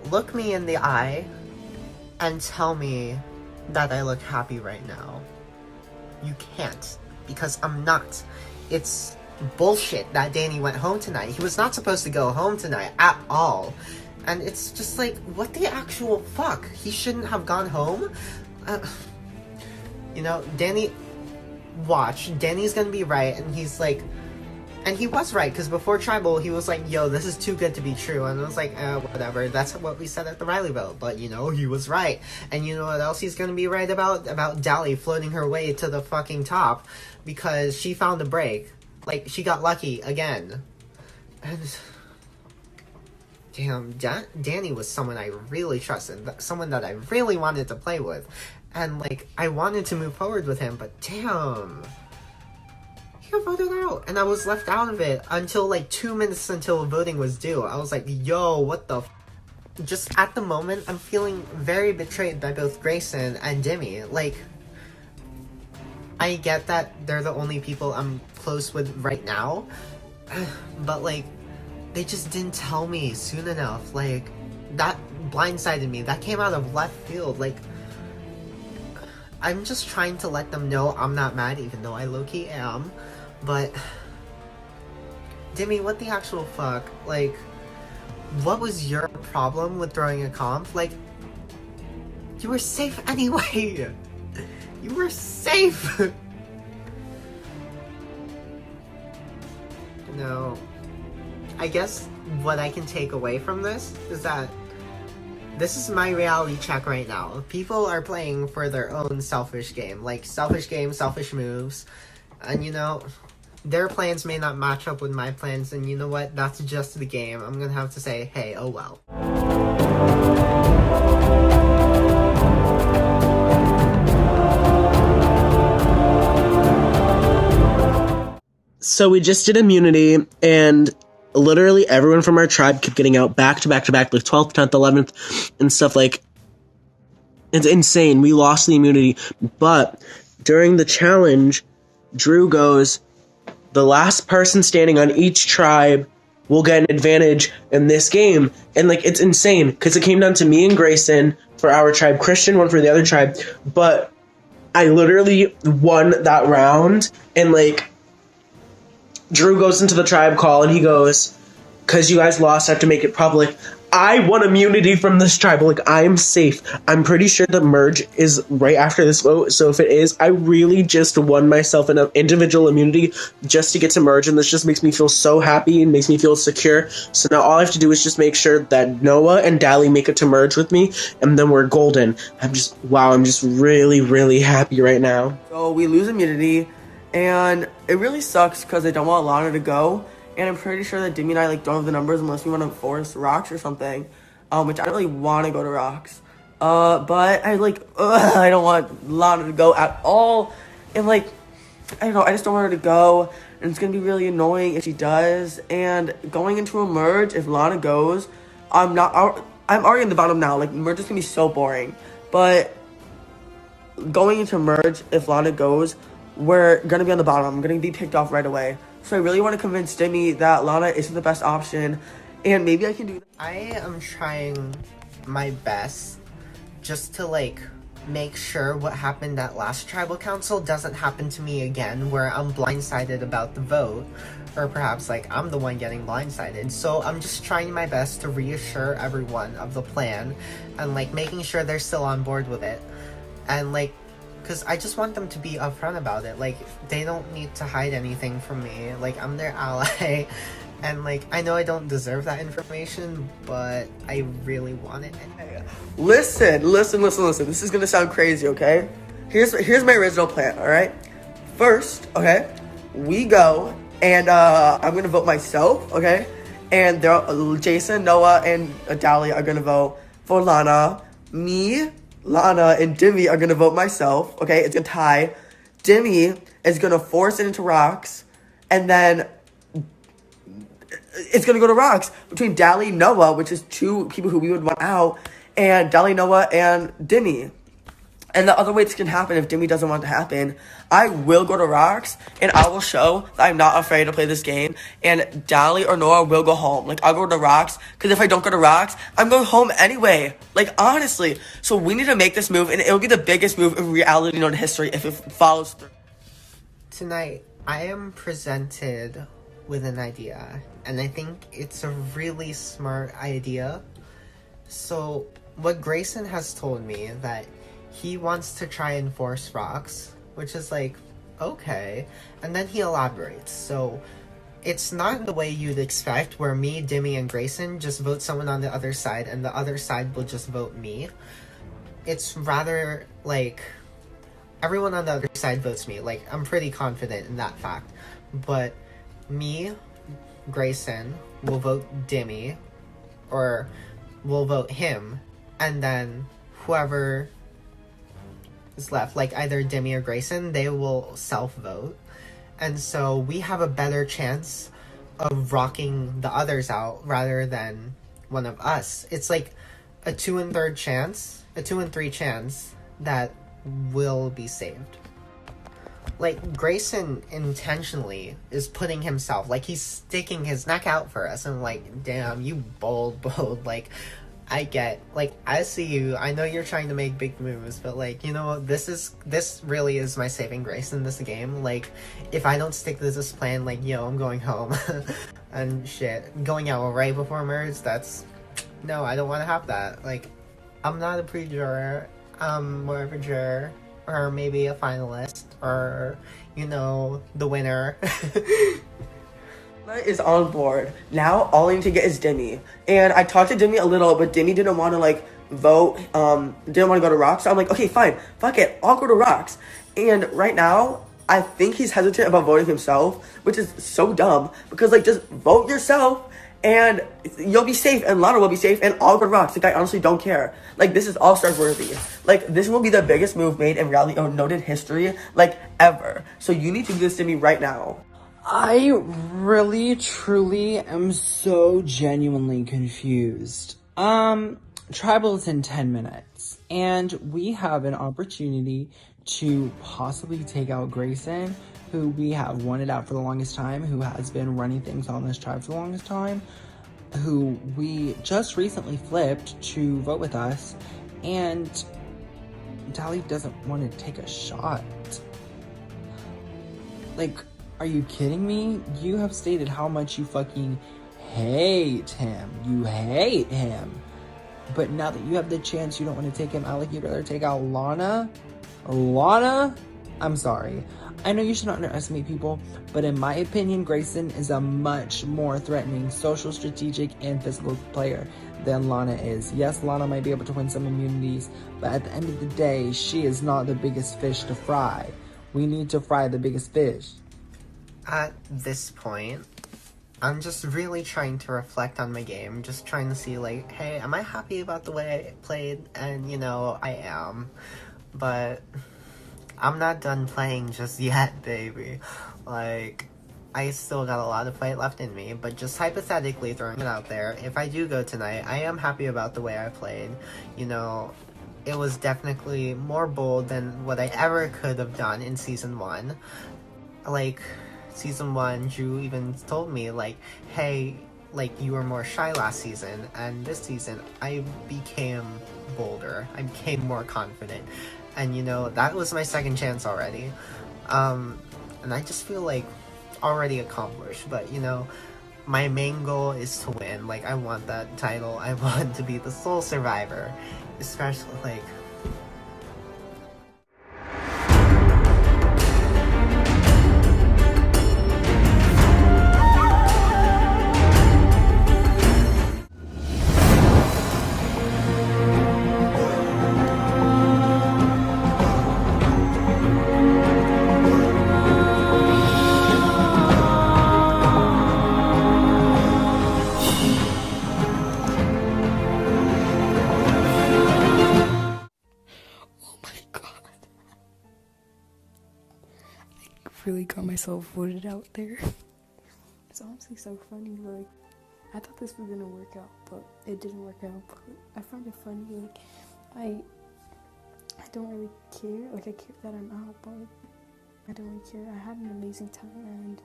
Look me in the eye and tell me that I look happy right now. You can't, because I'm not. It's bullshit that Danny went home tonight. He was not supposed to go home tonight at all. And it's just like, what the actual fuck? He shouldn't have gone home? You know, Danny, watch, Danny's gonna be right, and he's like, and he was right, because before Tribal, he was like, yo, this is too good to be true, and I was like, whatever, that's what we said at the Riley vote, but, you know, he was right. And you know what else he's gonna be right about? About Dally floating her way to the fucking top, because she found a break. Like, she got lucky again. And damn, Danny was someone I really trusted, someone that I really wanted to play with. And, like, I wanted to move forward with him, but damn, he got voted out. And I was left out of it until, like, 2 minutes until voting was due. I was like, yo, what the f-? Just at the moment, I'm feeling very betrayed by both Grayson and Dimmy. Like, I get that they're the only people I'm close with right now, but, like, they just didn't tell me soon enough. Like, that blindsided me. That came out of left field. Like, I'm just trying to let them know I'm not mad, even though I low-key am. But, Demi, what the actual fuck? Like, what was your problem with throwing a comp? Like, you were safe anyway! You were safe! No. I guess what I can take away from this is that this is my reality check right now. People are playing for their own selfish game. Like, selfish game, selfish moves. And you know, their plans may not match up with my plans, and you know what? That's just the game. I'm gonna have to say, hey, oh well. So we just did immunity, and literally everyone from our tribe kept getting out back to back to back, like 12th, 10th, 11th, and stuff. Like, it's insane. We lost the immunity. But during the challenge, Drew goes, the last person standing on each tribe will get an advantage in this game. And, like, it's insane, because it came down to me and Grayson for our tribe, Christian won for the other tribe, but I literally won that round, and, like, Drew goes into the tribe call and he goes, because you guys lost, I have to make it public. I won immunity from this tribe. Like, I'm safe. I'm pretty sure the merge is right after this vote. So if it is, I really just won myself an individual immunity just to get to merge. And this just makes me feel so happy and makes me feel secure. So now all I have to do is just make sure that Noah and Dally make it to merge with me. And then we're golden. I'm just really, really happy right now. So we lose immunity. And it really sucks because I don't want Lana to go. And I'm pretty sure that Demi and I, like, don't have the numbers unless we want to force Rocks or something. Which I don't really want to go to Rocks. But I, like, I don't want Lana to go at all. And, like, I don't know, I just don't want her to go. And it's going to be really annoying if she does. And going into a merge, if Lana goes, I'm already in the bottom now. Like, merge is going to be so boring. But going into merge, if Lana goes, we're going to be on the bottom. I'm going to be picked off right away. So I really want to convince Demi that Lana isn't the best option. And maybe I can do that. I am trying my best just to, like, make sure what happened at last tribal council doesn't happen to me again, where I'm blindsided about the vote. Or perhaps, like, I'm the one getting blindsided. So I'm just trying my best to reassure everyone of the plan and, like, making sure they're still on board with it. And, like, because I just want them to be upfront about it. Like, they don't need to hide anything from me. Like, I'm their ally. And, like, I know I don't deserve that information, but I really want it. Listen. This is going to sound crazy, okay? Here's my original plan, all right? First, okay, we go, and I'm going to vote myself, okay? And Jason, Noah, and Dally are going to vote for Lana. Me, Lana, and Demi are going to vote myself, okay? It's going to tie. Demi is going to force it into Rocks, and then it's going to go to Rocks between Dally, Noah, which is two people who we would want out, and Dally, Noah, and Demi. And the other way this can happen, if Demi doesn't want it to happen, I will go to Rocks, and I will show that I'm not afraid to play this game, and Dally or Noah will go home. Like, I'll go to Rocks, because if I don't go to Rocks, I'm going home anyway. Like, honestly. So we need to make this move, and it'll be the biggest move in Realitynoted history if it follows through. Tonight, I am presented with an idea, and I think it's a really smart idea. So, what Grayson has told me that he wants to try and force Rocks, which is like, okay. And then he elaborates. So it's not the way you'd expect, where me, Demi, and Grayson just vote someone on the other side and the other side will just vote me. It's rather like everyone on the other side votes me. Like, I'm pretty confident in that fact. But me, Grayson, will vote Demi, or will vote him, and then whoever is left, like either Demi or Grayson, they will self-vote. And so we have a better chance of rocking the others out rather than one of us. It's like a 2 1/3 chance, a 2 3 chance that will be saved. Like, Grayson intentionally is putting himself, like, he's sticking his neck out for us, and like, damn, you bold, like, I get, like, I see you. I know you're trying to make big moves, but, like, you know, this really is my saving grace in this game. Like, if I don't stick to this plan, like, yo, I'm going home. And shit. Going out right before merge, no, I don't want to have that. Like, I'm not a pre-juror. I'm more of a juror. Or maybe a finalist. Or, you know, the winner. Is on board. Now all I need to get is Demi. And I talked to Demi a little, but Demi didn't want to like vote, didn't want to go to Rocks. So I'm like, okay, fine, fuck it, I'll go to Rocks. And right now, I think he's hesitant about voting himself, which is so dumb, because like just vote yourself and you'll be safe and Lana will be safe and I'll go to Rocks. Like I honestly don't care. Like this is all-star worthy. Like this will be the biggest move made in Realitynoted history, like ever. So you need to do this to me right now. I really, truly am so genuinely confused. Tribal is in 10 minutes, and we have an opportunity to possibly take out Grayson, who we have wanted out for the longest time, who has been running things on this tribe for the longest time, who we just recently flipped to vote with us, and Dali doesn't want to take a shot. Like, are you kidding me? You have stated how much you fucking hate him. You hate him. But now that you have the chance, you don't want to take him out. Like, you'd rather take out Lana? Lana? I'm sorry. I know you should not underestimate people, but in my opinion, Grayson is a much more threatening social, strategic, and physical player than Lana is. Yes, Lana might be able to win some immunities, but at the end of the day, she is not the biggest fish to fry. We need to fry the biggest fish. At this point, I'm just really trying to reflect on my game, just trying to see, like, hey, am I happy about the way I played? And, you know, I am. But I'm not done playing just yet, baby. Like, I still got a lot of fight left in me, but just hypothetically throwing it out there, if I do go tonight, I am happy about the way I played. You know, it was definitely more bold than what I ever could have done in Season 1. Like, Season 1, Drew even told me, like, hey, like, you were more shy last season, and this season, I became bolder. I became more confident. And, you know, that was my second chance already. And I just feel, like, already accomplished. But, you know, my main goal is to win. Like, I want that title. I want to be the sole survivor. Especially, like... Really got myself voted out there. It's honestly so funny. Like, I thought this was gonna work out, but it didn't work out. But I find it funny. Like, I don't really care. Like, I care that I'm out, but I don't really care. I had an amazing time, and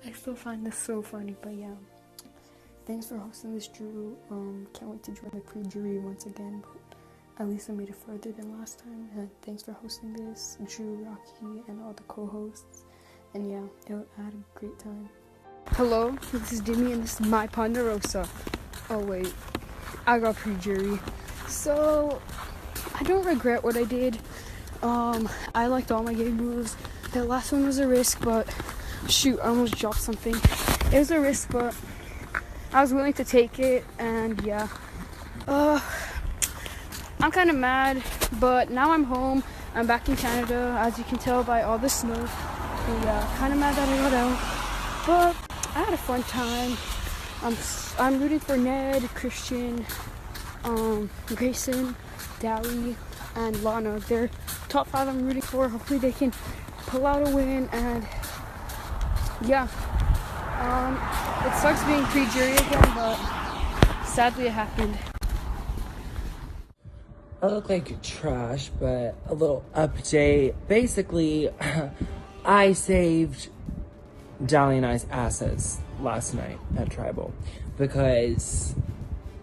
I still find this so funny. But yeah, thanks for hosting this, Drew. Can't wait to join the pre-jury once again. But at least I made it further than last time. And thanks for hosting this, Drew, Rocky, and all the co-hosts. And yeah, I had a great time. Hello, this is Demi, and this is my Ponderosa. Oh wait, I got pre-jury. So, I don't regret what I did. I liked all my game moves. The last one was a risk, but shoot, I almost dropped something. It was a risk, but I was willing to take it, and yeah. I'm kind of mad, but now I'm home. I'm back in Canada, as you can tell by all the snow. And yeah, kind of mad that I got out, but I had a fun time. I'm rooting for Ned, Christian, Grayson, Dali, and Lana. They're top 5 I'm rooting for. Hopefully they can pull out a win, and yeah. It sucks being pre-jury again, but sadly it happened. I look like trash, but a little update. Basically, I saved Dali and I's asses. last night at Tribal, because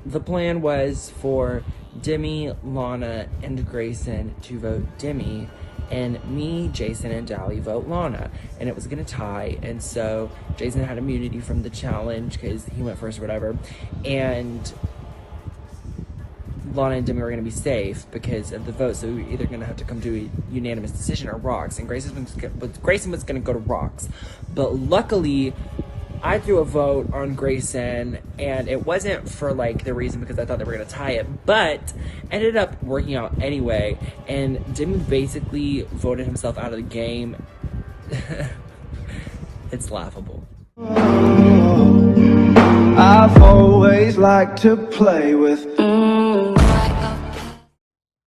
the plan was for Demi, Lana, and Grayson to vote Demi, and me, Jason, and Dally vote Lana, and it was gonna tie. And so Jason had immunity from the challenge because he went first or whatever, and Lana and Demi were gonna be safe because of the vote. So we were either gonna have to come to a unanimous decision or rocks, and Grayson was gonna go to rocks. But luckily, I threw a vote on Grayson, and it wasn't for like the reason because I thought they were gonna tie it, but ended up working out anyway. And Demi basically voted himself out of the game. It's laughable. I've always liked to play with